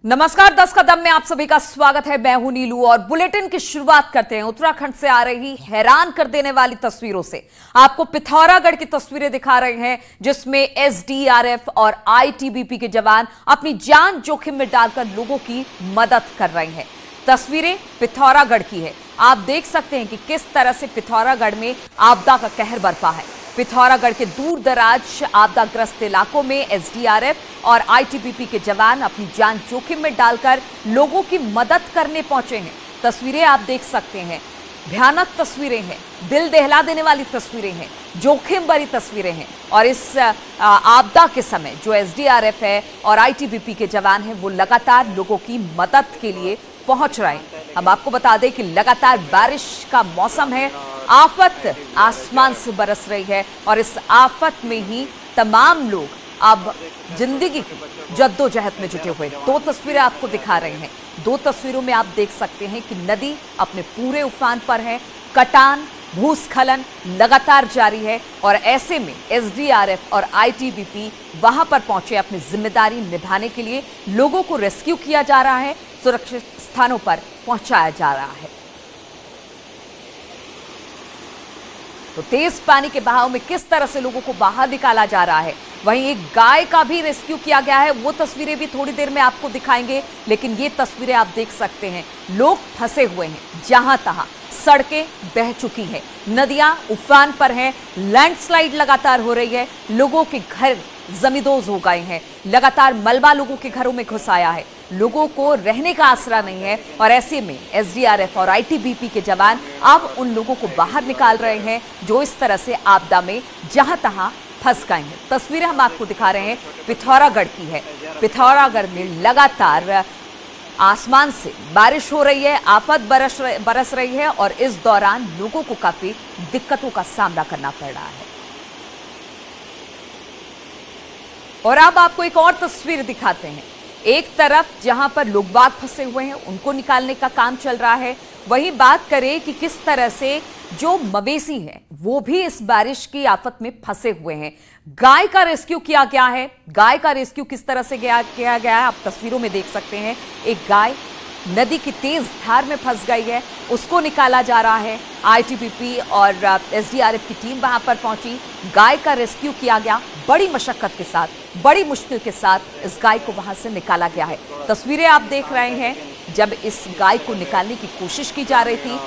नमस्कार, 10 कदम में आप सभी का स्वागत है। मैं हूं नीलू और बुलेटिन की शुरुआत करते हैं उत्तराखंड से आ रही हैरान कर देने वाली तस्वीरों से। आपको पिथौरागढ़ की तस्वीरें दिखा रहे हैं जिसमें एसडीआरएफ और आईटीबीपी के जवान अपनी जान जोखिम में डालकर लोगों की मदद कर रहे हैं। तस्वीरें पिथौरागढ़ की है। आप देख सकते हैं कि किस तरह से पिथौरागढ़ में आपदा का कहर बरपा है। पिथौरागढ़ के दूर दराज आपदाग्रस्त इलाकों में एसडीआरएफ और आईटीबीपी के जवान अपनी जान जोखिम में डालकर लोगों की मदद करने पहुंचे हैं। तस्वीरें आप देख सकते हैं, भयानक तस्वीरें हैं, दिल दहला देने वाली तस्वीरें हैं, जोखिम भरी तस्वीरें हैं। और इस आपदा के समय जो एसडीआरएफ है और आईटीबीपी के जवान हैं वो लगातार लोगों की मदद के लिए पहुंच रहे हैं। हम आपको बता दें कि लगातार बारिश का मौसम है, आफत आसमान से बरस रही है और इस आफत में ही तमाम लोग अब जिंदगी की जद्दोजहद में जुटे हुए। दो तस्वीरें आपको दिखा रहे हैं। दो तस्वीरों में आप देख सकते हैं कि नदी अपने पूरे उफान पर है, कटान भूस्खलन लगातार जारी है और ऐसे में एसडीआरएफ और आईटीबीपी वहां पर पहुंचे अपनी जिम्मेदारी निभाने के लिए। लोगों को रेस्क्यू किया जा रहा है, सुरक्षित स्थानों पर पहुंचाया जा रहा है। तो तेज पानी के बहाव में किस तरह से लोगों को बाहर निकाला जा रहा है। वहीं एक गाय का भी रेस्क्यू किया गया है, वो तस्वीरें भी थोड़ी देर में आपको दिखाएंगे। लेकिन ये तस्वीरें आप देख सकते हैं, लोग फंसे हुए हैं, जहां तहां सड़कें बह चुकी हैं, नदियां उफान पर हैं, लैंडस्लाइड लगातार हो रही है, लोगों के घर जमींदोज हो गए हैं, लगातार मलबा लोगों के घरों में घुस आया है, लोगों को रहने का आसरा नहीं है। और ऐसे में एसडीआरएफ और आईटीबीपी के जवान अब उन लोगों को बाहर निकाल रहे हैं जो इस तरह से आपदा में जहां तहां फंस गए हैं। तस्वीरें हम आपको दिखा रहे हैं, पिथौरागढ़ की है। पिथौरागढ़ में लगातार आसमान से बारिश हो रही है, आफत बरस रही है और इस दौरान लोगों को काफी दिक्कतों का सामना करना पड़ रहा है। और अब आपको एक और तस्वीर दिखाते हैं। एक तरफ जहां पर लोग बाग फंसे हुए हैं, उनको निकालने का काम चल रहा है। वहीं बात करें कि किस तरह से जो मवेशी हैं वो भी इस बारिश की आफत में फंसे हुए हैं। गाय का रेस्क्यू किया गया है। गाय का रेस्क्यू किस तरह से किया गया है आप तस्वीरों में देख सकते हैं। एक गाय नदी की तेज धार में फंस गई है, उसको निकाला जा रहा है। आईटीबीपी और एसडीआरएफ की टीम वहां पर पहुंची, गाय का रेस्क्यू किया गया। बड़ी मशक्कत के साथ, बड़ी मुश्किल के साथ इस गाय को वहां से निकाला गया है। तस्वीरें आप देख रहे हैं, जब इस गाय को निकालने की कोशिश की जा रही थी,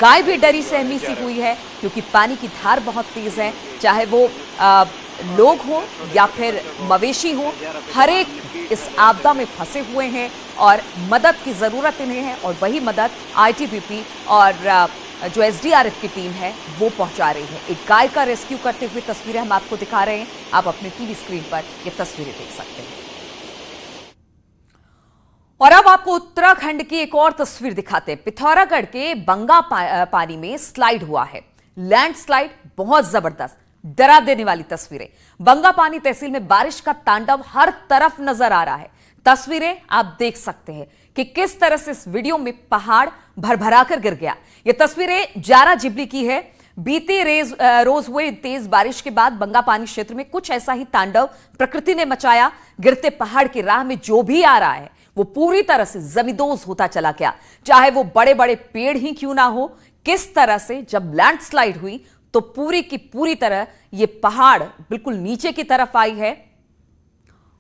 गाय भी डरी सहमी सी हुई है क्योंकि पानी की धार बहुत तेज है। चाहे वो लोग हो या फिर मवेशी हो, हर एक इस आपदा में फंसे हुए हैं और मदद की जरूरत इन्हें है। और वही मदद आईटीबीपी और जो एसडीआरएफ की टीम है वो पहुंचा रही है। एक गाय का रेस्क्यू करते हुए तस्वीरें हम आपको दिखा रहे हैं। आप अपने टीवी स्क्रीन पर ये तस्वीरें देख सकते हैं। और अब आपको उत्तराखंड की एक और तस्वीर दिखाते हैं। पिथौरागढ़ के बंगा पानी में स्लाइड हुआ है, लैंडस्लाइड बहुत जबरदस्त, डरा देने वाली तस्वीरें। बंगा पानी तहसील में बारिश का तांडव हर तरफ नजर आ रहा है। तस्वीरें आप देख सकते हैं कि किस तरह से इस वीडियो में पहाड़ भरभरा कर गिर गया। यह तस्वीरें जारा जिबली की है। बीते रोज हुए तेज बारिश के बाद बंगा पानी क्षेत्र में कुछ ऐसा ही तांडव प्रकृति ने मचाया। गिरते पहाड़ की राह में जो भी आ रहा है वो पूरी तरह से जमींदोज होता चला गया, चाहे वो बड़े बड़े पेड़ ही क्यों ना हो। किस तरह से जब लैंडस्लाइड हुई तो पूरी की पूरी तरह ये पहाड़ बिल्कुल नीचे की तरफ आई है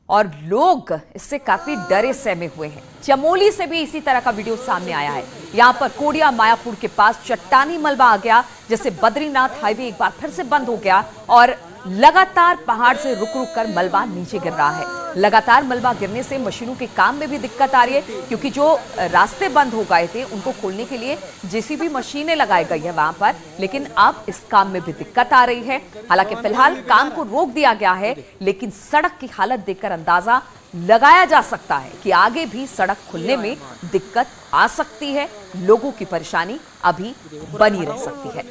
और लोग इससे काफी डरे सहमे हुए हैं। चमोली से भी इसी तरह का वीडियो सामने आया है। यहां पर कोडिया मायापुर के पास चट्टानी मलबा आ गया, जैसे बद्रीनाथ हाईवे एक बार फिर से बंद हो गया और लगातार पहाड़ से रुक रुक कर मलबा नीचे गिर रहा है। लगातार मलबा गिरने से मशीनों के काम में भी दिक्कत आ रही है क्योंकि जो रास्ते बंद हो गए थे उनको खोलने के लिए जेसीबी मशीनें लगाई गई है वहां पर, लेकिन अब इस काम में भी दिक्कत आ रही है। हालांकि फिलहाल काम को रोक दिया गया है, लेकिन सड़क की हालत देखकर अंदाजा लगाया जा सकता है कि आगे भी सड़क खुलने में दिक्कत आ सकती है, लोगों की परेशानी अभी बनी रह सकती है।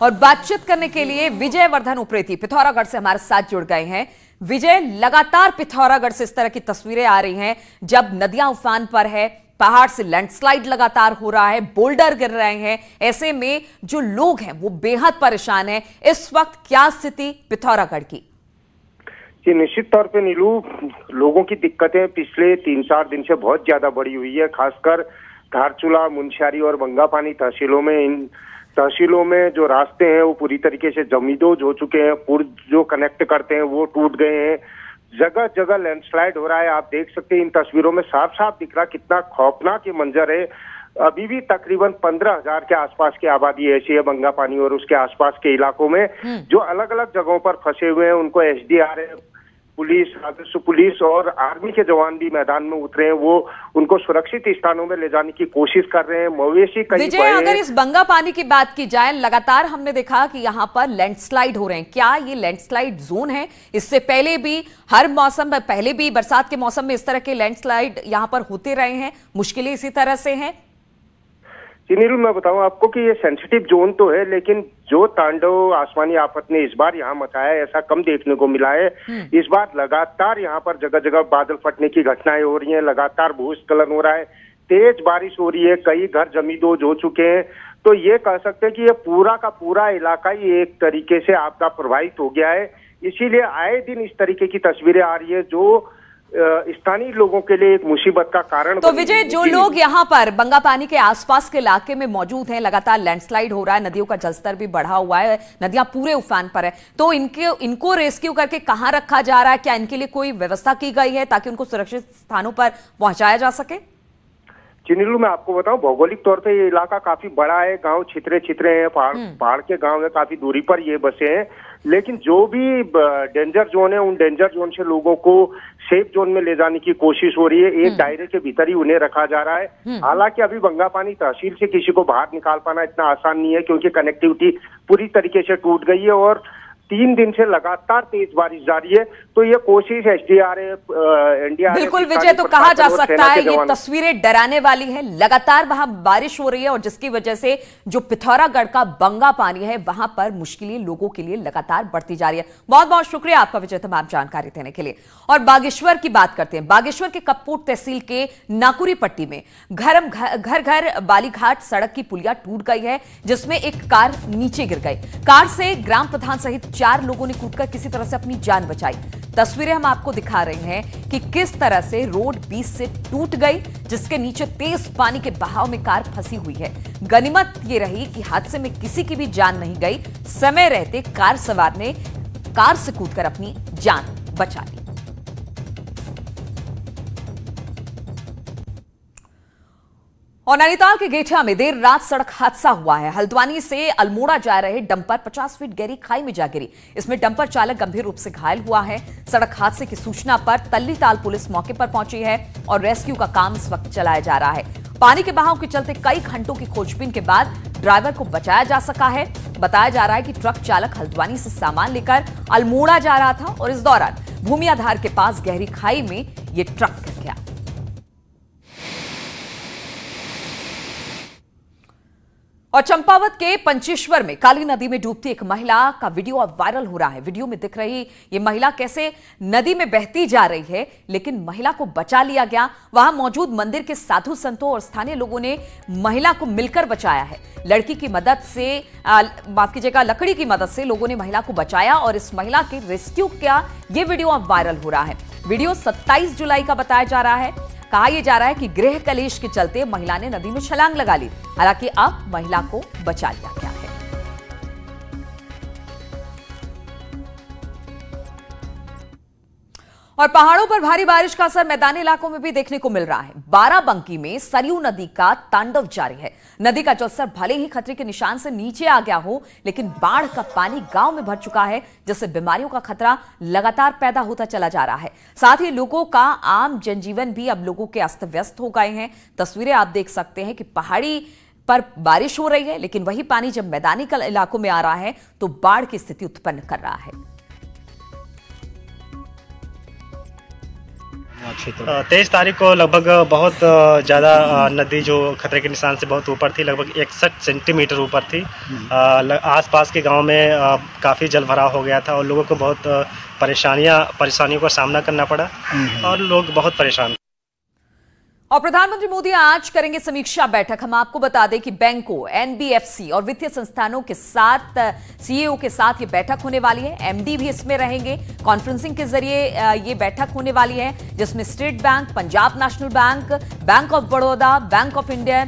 और बातचीत करने के लिए विजय वर्धन उप्रेती पिथौरागढ़ से हमारे साथ जुड़ गए हैं। विजय, लगातार पिथौरागढ़ से इस तरह की तस्वीरें आ रही हैं जब नदियां उफान पर है, पहाड़ से लैंडस्लाइड लगातार हो रहा है, बोल्डर गिर रहे हैं, ऐसे में जो लोग हैं वो बेहद परेशान हैं। इस वक्त क्या स्थिति पिथौरागढ़ की? जी निश्चित तौर पे नीलू, लोगों की दिक्कतें पिछले 3-4 दिन से बहुत ज्यादा बढ़ी हुई है। खासकर धारचूला, मुनस्यारी और बंगापानी तहसीलों में, इन तहसीलों में जो रास्ते हैं वो पूरी तरीके से जमींदोज हो चुके हैं। पुल जो कनेक्ट करते हैं वो टूट गए हैं। जगह जगह लैंडस्लाइड हो रहा है। आप देख सकते हैं इन तस्वीरों में साफ साफ दिख रहा कितना खौफनाक ये मंजर है। अभी भी तकरीबन 15,000 के आसपास की आबादी ऐसी है बंगापानी और उसके आसपास के इलाकों में, जो अलग अलग जगहों पर फंसे हुए हैं। उनको एसडीआरएफ, पुलिस, राजस्व पुलिस और आर्मी के जवान भी मैदान में उतरे हैं। वो उनको सुरक्षित स्थानों में ले जाने की कोशिश कर रहे हैं। मवेशी कई विजय, अगर इस बंगापानी की बात की जाए, लगातार हमने देखा कि यहाँ पर लैंडस्लाइड हो रहे हैं। क्या ये लैंडस्लाइड जोन है? इससे पहले भी हर मौसम में, पहले भी बरसात के मौसम में इस तरह के लैंडस्लाइड यहाँ पर होते रहे हैं, मुश्किलें इसी तरह से हैं? जी नीरू, मैं बताऊं आपको कि ये सेंसिटिव जोन तो है, लेकिन जो तांडव आसमानी आफत ने इस बार यहाँ मचाया है ऐसा कम देखने को मिला है। इस बार लगातार यहाँ पर जगह जगह बादल फटने की घटनाएं हो रही हैं, लगातार भूस्खलन हो रहा है, तेज बारिश हो रही है, कई घर जमींदोज हो चुके हैं। तो ये कह सकते हैं कि ये पूरा का पूरा इलाका ही एक तरीके से आपदा प्रभावित हो गया है। इसीलिए आए दिन इस तरीके की तस्वीरें आ रही है जो स्थानीय लोगों के लिए एक मुसीबत का कारण। तो विजय, जो लोग यहाँ पर बंगापानी के आसपास के इलाके में मौजूद हैं, लगातार लैंडस्लाइड हो रहा है, नदियों का जलस्तर भी बढ़ा हुआ है, नदियां पूरे उफान पर है, तो इनको रेस्क्यू करके कहां रखा जा रहा है? क्या इनके लिए कोई व्यवस्था की गई है ताकि उनको सुरक्षित स्थानों पर पहुंचाया जा सके? चिनीलू, मैं आपको बताऊं, भौगोलिक तौर पे ये इलाका काफी बड़ा है। गांव छितरे छितरे हैं, पहाड़ के गांव है, काफी दूरी पर ये बसे हैं। लेकिन जो भी डेंजर जोन है, उन डेंजर जोन से लोगों को सेफ जोन में ले जाने की कोशिश हो रही है। एक दायरे के भीतर ही उन्हें रखा जा रहा है। हालांकि अभी बंगापानी तहसील से किसी को बाहर निकाल पाना इतना आसान नहीं है, क्योंकि कनेक्टिविटी पूरी तरीके से टूट गई है और 3 दिन से लगातार तेज बारिश जारी है। तो ये कोशिश एसडीआरएफ, एनडीआरएफ, बिल्कुल विजय, तो कहा जा सकता है ये तस्वीरें डराने वाली हैं। लगातार वहां बारिश हो रही है और जिसकी वजह से जो पिथौरागढ़ का बंगा पानी है वहां पर मुश्किलें लोगों के लिए लगातार बढ़ती जा रही है। बहुत बहुत शुक्रिया आपका विजय, तमाम जानकारी देने के लिए। और बागेश्वर की बात करते हैं। बागेश्वर के कपकोट तहसील के नाकुरी पट्टी में घर घर बालीघाट सड़क की पुलिया टूट गई है, जिसमें एक कार नीचे गिर गई। कार से ग्राम प्रधान सहित 4 लोगों ने कूदकर किसी तरह से अपनी जान बचाई। तस्वीरें हम आपको दिखा रहे हैं कि किस तरह से रोड बीच से टूट गई, जिसके नीचे तेज पानी के बहाव में कार फंसी हुई है। गनीमत ये रही कि हादसे में किसी की भी जान नहीं गई। समय रहते कार सवार ने कार से कूदकर अपनी जान बचा ली। और नैनीताल के गेठिया में देर रात सड़क हादसा हुआ है। हल्द्वानी से अल्मोड़ा जा रहे डंपर 50 फीट गहरी खाई में जा गिरी। इसमें डंपर चालक गंभीर रूप से घायल हुआ है। सड़क हादसे की सूचना पर तल्लीताल पुलिस मौके पर पहुंची है और रेस्क्यू का काम इस वक्त चलाया जा रहा है। पानी के बहाव के चलते कई घंटों की खोजबीन के बाद ड्राइवर को बचाया जा सका है। बताया जा रहा है कि ट्रक चालक हल्द्वानी से सामान लेकर अल्मोड़ा जा रहा था और इस दौरान भूमि आधार के पास गहरी खाई में यह ट्रक गिर गया। और चंपावत के पंचेश्वर में काली नदी में डूबती एक महिला का वीडियो अब वायरल हो रहा है। वीडियो में दिख रही ये महिला कैसे नदी में बहती जा रही है, लेकिन महिला को बचा लिया गया। वहां मौजूद मंदिर के साधु संतों और स्थानीय लोगों ने महिला को मिलकर बचाया है। लड़की की मदद से, माफ कीजिएगा, लकड़ी की मदद से लोगों ने महिला को बचाया और इस महिला के रेस्क्यू का ये वीडियो अब वायरल हो रहा है। वीडियो 27 जुलाई का बताया जा रहा है। कहा यह जा रहा है कि गृह कलेश के चलते महिला ने नदी में छलांग लगा ली। हालांकि अब महिला को बचा लिया गया है। और पहाड़ों पर भारी बारिश का असर मैदानी इलाकों में भी देखने को मिल रहा है। बाराबंकी में सरयू नदी का तांडव जारी है। नदी का जलस्तर भले ही खतरे के निशान से नीचे आ गया हो, लेकिन बाढ़ का पानी गांव में भर चुका है, जिससे बीमारियों का खतरा लगातार पैदा होता चला जा रहा है। साथ ही लोगों का आम जनजीवन भी अब लोगों के अस्त व्यस्त हो गए हैं। तस्वीरें आप देख सकते हैं कि पहाड़ी पर बारिश हो रही है, लेकिन वही पानी जब मैदानी इलाकों में आ रहा है तो बाढ़ की स्थिति उत्पन्न कर रहा है। 23 तारीख को लगभग बहुत ज़्यादा नदी जो खतरे के निशान से बहुत ऊपर थी, लगभग 61 सेंटीमीटर ऊपर थी। आसपास के गांव में काफ़ी जल भराव हो गया था और लोगों को बहुत परेशानियों का सामना करना पड़ा और लोग बहुत परेशान। और प्रधानमंत्री मोदी आज करेंगे समीक्षा बैठक। हम आपको बता दें कि बैंकों, एनबीएफसी और वित्तीय संस्थानों के साथ सीईओ के साथ ये बैठक होने वाली है। एमडी भी इसमें रहेंगे। कॉन्फ्रेंसिंग के जरिए ये बैठक होने वाली है, जिसमें state bank, Punjab national bank, bank of Baroda, bank of India,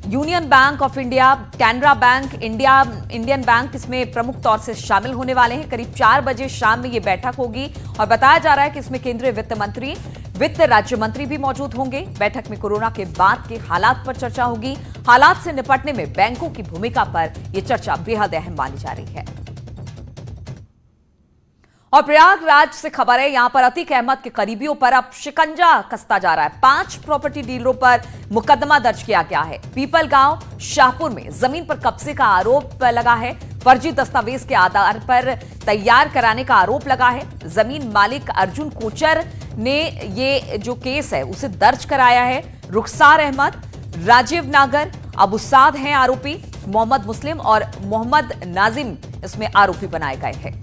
union bank of India, Canara bank, Indian bank इसमें प्रमुख तौर से शामिल होने वाले हैं। करीब 4 बजे शाम में ये बैठक होगी और बताया जा रहा है कि इसमें केंद्रीय वित्त मंत्री, वित्त राज्य मंत्री भी मौजूद होंगे। बैठक में कोरोना के बाद के हालात पर चर्चा होगी। हालात से निपटने में बैंकों की भूमिका पर यह चर्चा बेहद अहम मानी जा रही है। और प्रयागराज से खबर है, यहां पर अतीक अहमद के करीबियों पर अब शिकंजा कसता जा रहा है। 5 प्रॉपर्टी डीलरों पर मुकदमा दर्ज किया गया है। पीपल गांव शाहपुर में जमीन पर कब्जे का आरोप लगा है। फर्जी दस्तावेज के आधार पर तैयार कराने का आरोप लगा है। जमीन मालिक अर्जुन कोचर ने ये जो केस है उसे दर्ज कराया है। रुखसार अहमद, राजीव नागर, अबू साद हैं आरोपी। मोहम्मद मुस्लिम और मोहम्मद नाजिम इसमें आरोपी बनाए गए हैं।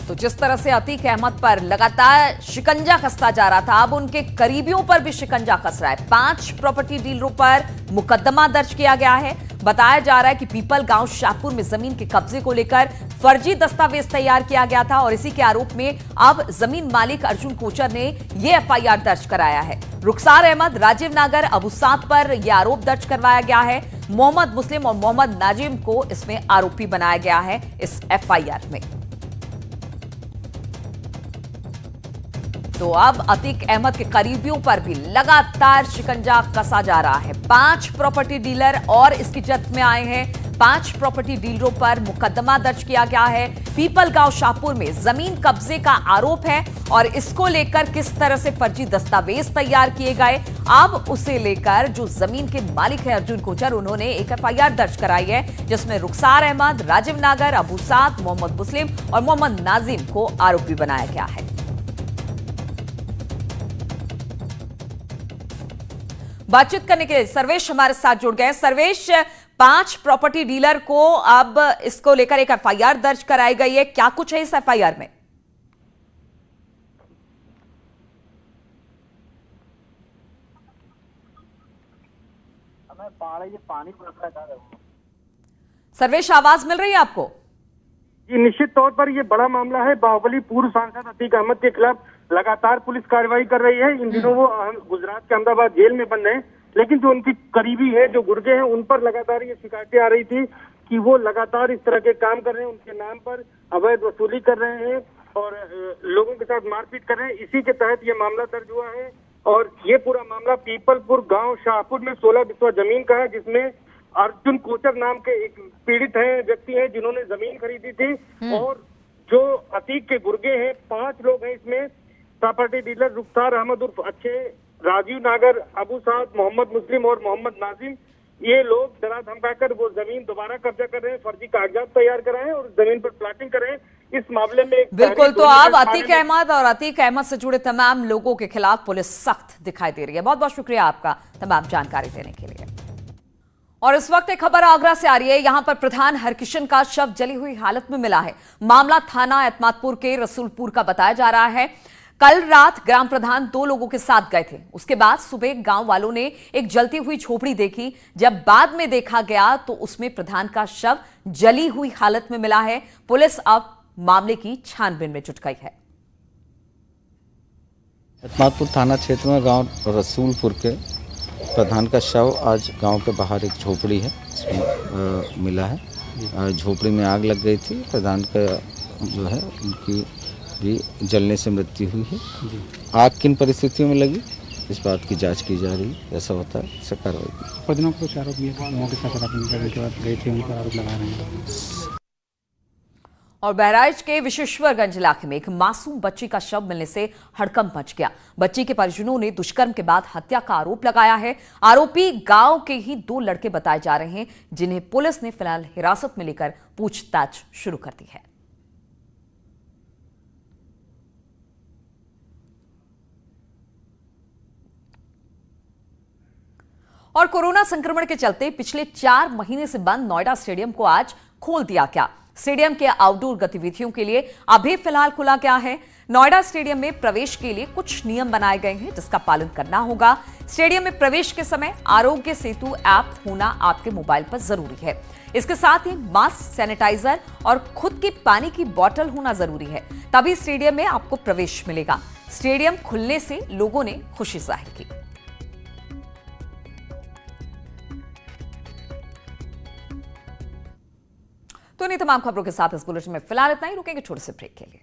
तो जिस तरह से अतीक अहमद पर लगातार शिकंजा कसता जा रहा था, अब उनके करीबियों पर भी शिकंजा कस रहा है। 5 प्रॉपर्टी डीलरों पर मुकदमा दर्ज किया गया है। बताया जा रहा है कि पीपल गांव शाहपुर में जमीन के कब्जे को लेकर फर्जी दस्तावेज तैयार किया गया था और इसी के आरोप में अब जमीन मालिक अर्जुन कोचर ने यह एफआईआर दर्ज कराया है। रुखसार अहमद, राजीव नागर, अबू साद पर यह आरोप दर्ज करवाया गया है। मोहम्मद मुस्लिम और मोहम्मद नाजिम को इसमें आरोपी बनाया गया है इस एफआईआर में। तो अब अतीक अहमद के करीबियों पर भी लगातार शिकंजा कसा जा रहा है। 5 प्रॉपर्टी डीलर और इसकी जद में आए हैं। 5 प्रॉपर्टी डीलरों पर मुकदमा दर्ज किया गया है। पीपल गांव शाहपुर में जमीन कब्जे का आरोप है और इसको लेकर किस तरह से फर्जी दस्तावेज तैयार किए गए, अब उसे लेकर जो जमीन के मालिक है अर्जुन कोचर, उन्होंने एक एफआईआर दर्ज कराई है, जिसमें रुखसार अहमद, राजीव नागर, अबू साद, मोहम्मद मुस्लिम और मोहम्मद नाजिम को आरोपी बनाया गया है। बातचीत करने के लिए सर्वेश हमारे साथ जुड़ गए। सर्वेश, 5 प्रॉपर्टी डीलर को अब इसको लेकर एक एफआईआर दर्ज कराई गई है, क्या कुछ है इस एफआईआर में? सर्वेश, आवाज मिल रही है आपको? जी, निश्चित तौर पर यह बड़ा मामला है। बाहुबली पूर्व सांसद अतीक अहमद के खिलाफ लगातार पुलिस कार्रवाई कर रही है। इन दिनों वो गुजरात के अहमदाबाद जेल में बंद हैं, लेकिन जो उनकी करीबी है, जो गुर्गे हैं, उन पर लगातार ये शिकायतें आ रही थी कि वो लगातार इस तरह के काम कर रहे हैं, उनके नाम पर अवैध वसूली कर रहे हैं और लोगों के साथ मारपीट कर रहे हैं। इसी के तहत ये मामला दर्ज हुआ है और ये पूरा मामला पीपलपुर गांव शाहपुर में 16 बिस्वा जमीन का है, जिसमें अर्जुन कोचर नाम के एक पीड़ित है व्यक्ति है जिन्होंने जमीन खरीदी थी और जो अतीक के गुर्गे हैं, 5 लोग हैं इसमें। प्रॉपर्टी डीलर रुखसार अहमद उर्फ अच्छे, राजीव नागर, अबू साद, मोहम्मद मुस्लिम और मोहम्मद नाजिम, ये लोग डरा धमकाकर वो जमीन दोबारा कब्जा कर रहे हैं, फर्जी कागजात तैयार कर रहे हैं और जमीन पर प्लाटिंग कर रहे हैं। इस मामले में बिल्कुल, तो अब अतीक अहमद और अतीक अहमद से जुड़े तमाम लोगों के खिलाफ पुलिस सख्त दिखाई दे रही है। बहुत बहुत शुक्रिया आपका तमाम जानकारी देने के लिए। और इस वक्त एक खबर आगरा से आ रही है। यहां पर प्रधान हरकिशन का शव जली हुई हालत में मिला है। मामला थाना एतमादपुर के रसूलपुर का बताया जा रहा है। कल रात ग्राम प्रधान 2 लोगों के साथ गए थे। उसके बाद सुबह गांव वालों ने एक जलती हुई झोपड़ी देखी। जब बाद में देखा गया तो उसमें प्रधान का शव जली हुई हालत में मिला है। पुलिस अब मामले की छानबीन में जुट गई है। एतमादपुर थाना क्षेत्र में गांव रसूलपुर के प्रधान का शव आज गांव के बाहर एक झोपड़ी है इसमें मिला है। झोपड़ी में आग लग गई थी। प्रधान का जो है उनकी भी जलने से मृत्यु हुई है। आग किन परिस्थितियों में लगी इस बात की जांच की जा रही है। ऐसा होता है ऐसा कार्रवाई कुछ आरोप गए थे, उन पर आरोप लगा रहे हैं। और बहराइच के विशेश्वरगंज इलाके में एक मासूम बच्ची का शव मिलने से हड़कंप मच गया। बच्ची के परिजनों ने दुष्कर्म के बाद हत्या का आरोप लगाया है। आरोपी गांव के ही 2 लड़के बताए जा रहे हैं, जिन्हें पुलिस ने फिलहाल हिरासत में लेकर पूछताछ शुरू कर दी है। और कोरोना संक्रमण के चलते पिछले 4 महीने से बंद नोएडा स्टेडियम को आज खोल दिया गया। स्टेडियम के आउटडोर गतिविधियों के लिए अभी फिलहाल खुला गया है। नोएडा स्टेडियम में प्रवेश के लिए कुछ नियम बनाए गए हैं जिसका पालन करना होगा। स्टेडियम में प्रवेश के समय आरोग्य सेतु ऐप होना आपके मोबाइल पर जरूरी है। इसके साथ ही मास्क, सैनिटाइजर और खुद की पानी की बोतल होना जरूरी है, तभी स्टेडियम में आपको प्रवेश मिलेगा। स्टेडियम खुलने से लोगों ने खुशी जाहिर की। तो इन्हीं तमाम खबरों के साथ इस बुलेटिन में फिलहाल इतना ही। रुकेंगे छोटे से ब्रेक के लिए।